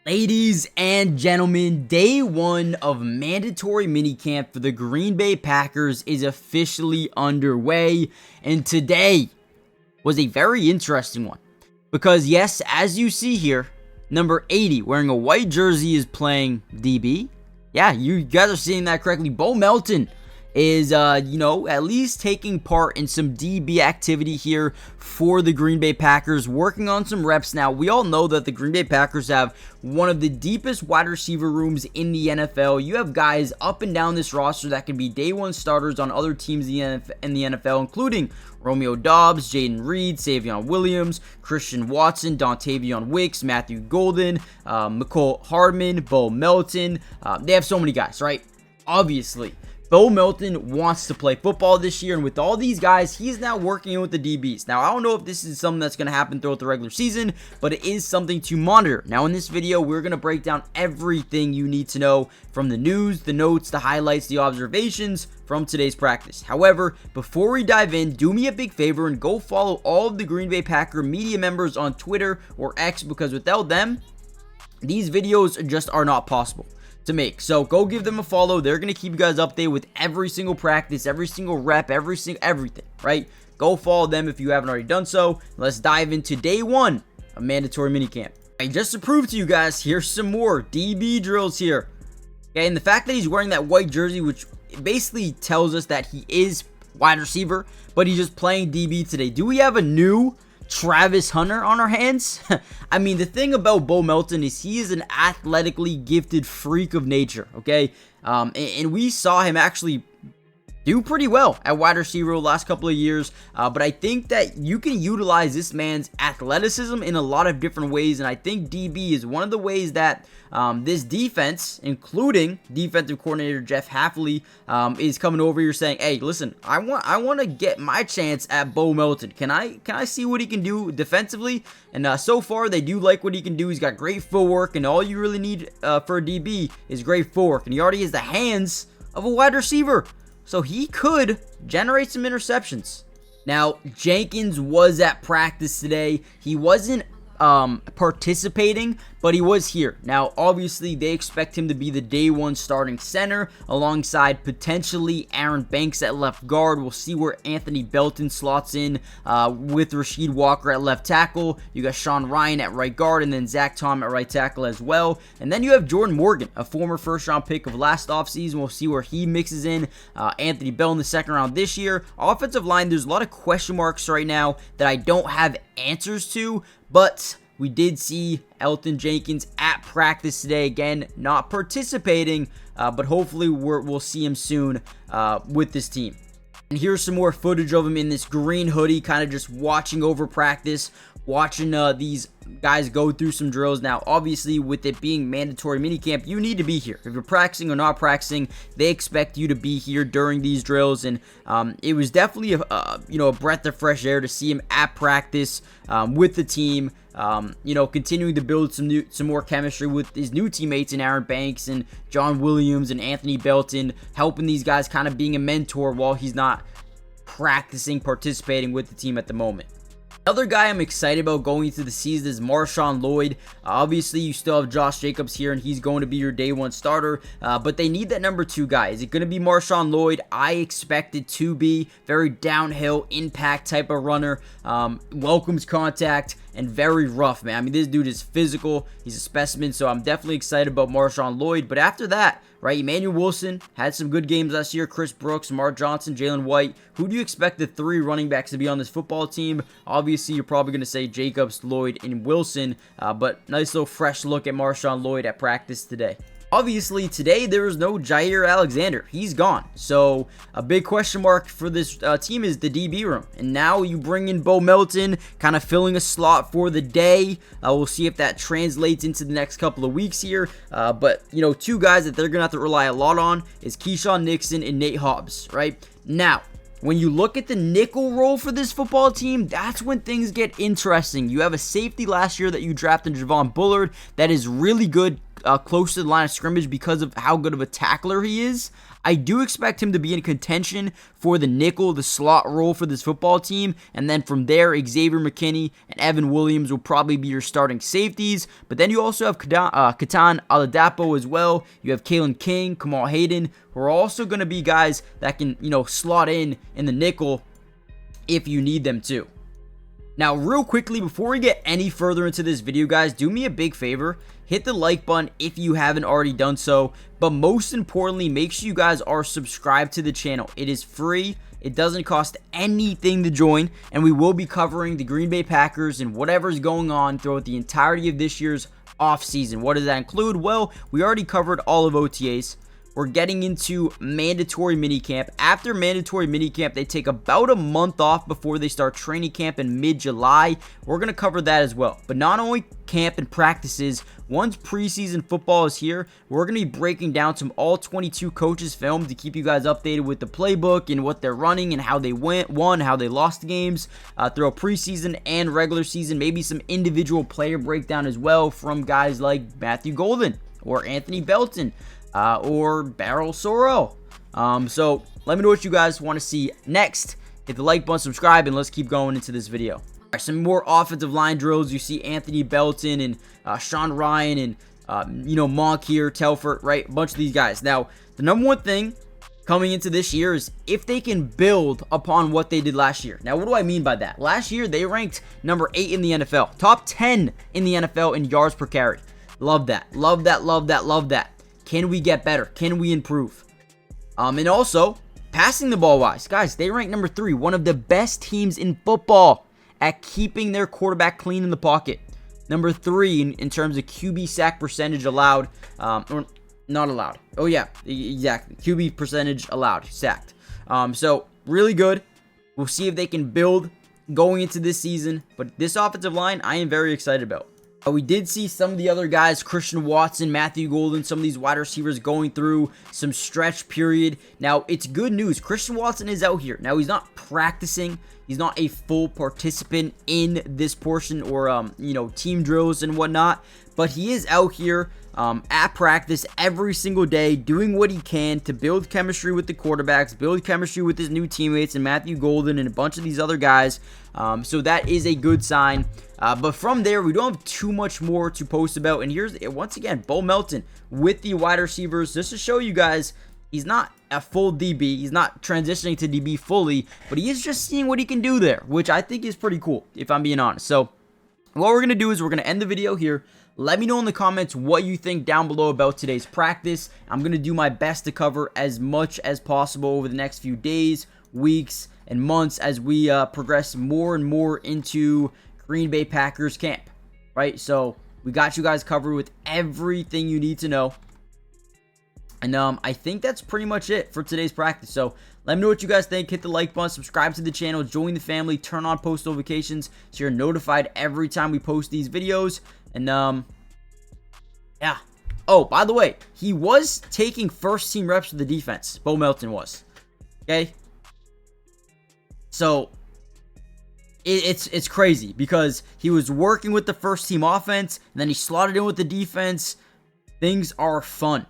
Ladies and gentlemen, day one of mandatory minicamp for the Green Bay Packers is officially underway, and today was a very interesting one. Because yes, as you see here, number 80 wearing a white jersey is playing DB. Yeah, you guys are seeing that correctly. Melton is, at least taking part in some DB activity here for the Green Bay Packers, working on some reps. Now, we all know that the Green Bay Packers have one of the deepest wide receiver rooms in the NFL. You have guys up and down this roster that can be day one starters on other teams in the NFL, including Romeo Doubs, Jaden Reed, Savion Williams, Christian Watson, Dontavion Wicks, Matthew Golden, McCole Hardman, Bo Melton. They have so many guys, right? Obviously, Bo Melton wants to play football this year, and with all these guys, he's now working with the DBs. Now, I don't know if this is something that's going to happen throughout the regular season, but it is something to monitor. Now, in this video, we're going to break down everything you need to know from the news, the notes, the highlights, the observations from today's practice. However, before we dive in, do me a big favor and go follow all of the Green Bay Packer media members on Twitter or X, because without them, these videos just are not possible to make. So go give them a follow. They're going to keep you guys updated with every single practice, every single rep, everything, right? Go follow them if you haven't already done so. Let's dive into day one of mandatory minicamp. And just to prove to you guys, here's some more DB drills here. Okay, and the fact that he's wearing that white jersey, which basically tells us that he is wide receiver, but he's just playing DB today. Do we have a new Travis Hunter on our hands? I mean, the thing about Bo Melton is he is an athletically gifted freak of nature, okay? And we saw him actually do pretty well at wide receiver the last couple of years, but I think that you can utilize this man's athleticism in a lot of different ways, and I think DB is one of the ways that this defense, including defensive coordinator Jeff Hafley, is coming over here saying, hey, listen, I want to get my chance at Bo Melton. Can I see what he can do defensively? And so far, they do like what he can do. He's got great footwork, and all you really need for a DB is great footwork, and he already has the hands of a wide receiver, so he could generate some interceptions. Now, Jenkins was at practice today. He wasn't participating, but he was here. Now, obviously, they expect him to be the day one starting center alongside potentially Aaron Banks at left guard. We'll see where Anthony Melton slots in with Rasheed Walker at left tackle. You got Sean Ryan at right guard, and then Zach Tom at right tackle as well. And then you have Jordan Morgan, a former first-round pick of last offseason. We'll see where he mixes in. Anthony Bell in the second round this year. Offensive line, there's a lot of question marks right now that I don't have answers to, but we did see Elton Jenkins at practice today. Again, not participating, but hopefully we'll see him soon with this team. And here's some more footage of him in this green hoodie, kind of just watching over practice, watching these guys go through some drills. Now, obviously, with it being mandatory minicamp, you need to be here. If you're practicing or not practicing, they expect you to be here during these drills. And it was definitely a breath of fresh air to see him at practice with the team. Continuing to build some more chemistry with his new teammates in Aaron Banks and John Williams and Anthony Melton, helping these guys, kind of being a mentor while he's not participating with the team at the moment. Another guy I'm excited about going into the season is Marshon Lloyd. Obviously, you still have Josh Jacobs here, and he's going to be your day one starter, but they need that number 2 guy. Is it going to be Marshon Lloyd? I expect it to be. Very downhill, impact type of runner, welcomes contact, and very rough, man. I mean, this dude is physical. He's a specimen, so I'm definitely excited about Marshon Lloyd. But after that, right, Emmanuel Wilson had some good games last year. Chris Brooks, Mark Johnson, Jalen White. Who do you expect the 3 running backs to be on this football team? Obviously, you're probably going to say Jacobs, Lloyd, and Wilson, but nice little fresh look at Marshon Lloyd at practice today. Obviously, today there is no Jair Alexander. He's gone. So, a big question mark for this team is the DB room. And now you bring in Bo Melton, kind of filling a slot for the day. We'll see if that translates into the next couple of weeks here. But, 2 guys that they're going to have to rely a lot on is Keyshawn Nixon and Nate Hobbs, right? Now, when you look at the nickel role for this football team, that's when things get interesting. You have a safety last year that you drafted, Javon Bullard, that is really good. close to the line of scrimmage because of how good of a tackler he is. I do expect him to be in contention for the nickel, the slot role for this football team. And then from there, Xavier McKinney and Evan Williams will probably be your starting safeties. But then you also have Katan Aladapo as well. You have Kalen King, Kamal Hayden, who are also going to be guys that can, slot in the nickel if you need them to. Now, real quickly, before we get any further into this video, guys, do me a big favor. Hit the like button if you haven't already done so. But most importantly, make sure you guys are subscribed to the channel. It is free. It doesn't cost anything to join. And we will be covering the Green Bay Packers and whatever's going on throughout the entirety of this year's offseason. What does that include? Well, we already covered all of OTAs. We're getting into mandatory minicamp. After mandatory minicamp, they take about a month off before they start training camp in mid-July. We're going to cover that as well. But not only camp and practices, once preseason football is here, we're going to be breaking down some all-22 coaches film to keep you guys updated with the playbook and what they're running and how they won, how they lost games throughout preseason and regular season. Maybe some individual player breakdown as well from guys like Matthew Golden or Anthony Belton. Or Barrel Sorrell. So let me know what you guys want to see next. Hit the like button, subscribe, and let's keep going into this video. All right, some more offensive line drills. You see Anthony Belton and Sean Ryan and Monk here, Telford, right? A bunch of these guys. Now, the number one thing coming into this year is if they can build upon what they did last year. Now, what do I mean by that? Last year, they ranked number 8 in the NFL, top 10 in the NFL in yards per carry. Love that. Love that, love that, love that. Can we get better? Can we improve? And also, passing the ball wise. Guys, they rank number 3. One of the best teams in football at keeping their quarterback clean in the pocket. Number 3 in terms of QB sack percentage allowed. Or not allowed. Oh, yeah. Exactly. QB percentage allowed. Sacked. So, really good. We'll see if they can build going into this season. But this offensive line, I am very excited about. We did see some of the other guys, Christian Watson, Matthew Golden, some of these wide receivers going through some stretch period. Now, it's good news. Christian Watson is out here. Now, he's not practicing. He's not a full participant in this portion or, team drills and whatnot. But he is out here at practice every single day doing what he can to build chemistry with the quarterbacks, build chemistry with his new teammates and Matthew Golden and a bunch of these other guys. So that is a good sign. But from there, we don't have too much more to post about. And here's, once again, Bo Melton with the wide receivers. Just to show you guys, he's not a full DB. He's not transitioning to DB fully. But he is just seeing what he can do there, which I think is pretty cool, if I'm being honest. So what we're going to do is we're going to end the video here. Let me know in the comments what you think down below about today's practice. I'm going to do my best to cover as much as possible over the next few days, weeks, and months as we progress more and more into Green Bay Packers camp, right? So we got you guys covered with everything you need to know. And I think that's pretty much it for today's practice. So let me know what you guys think. Hit the like button, subscribe to the channel, join the family, turn on post notifications so you're notified every time we post these videos. And yeah. Oh, by the way, he was taking first team reps for the defense. Bo Melton was. Okay? So it's crazy because he was working with the first team offense and then he slotted in with the defense. Things are fun.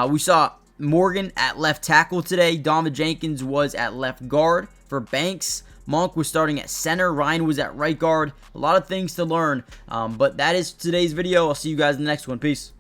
We saw Morgan at left tackle today. Elton Jenkins was at left guard for Banks. Monk was starting at center. Ryan was at right guard. A lot of things to learn. But that is today's video. I'll see you guys in the next one. Peace.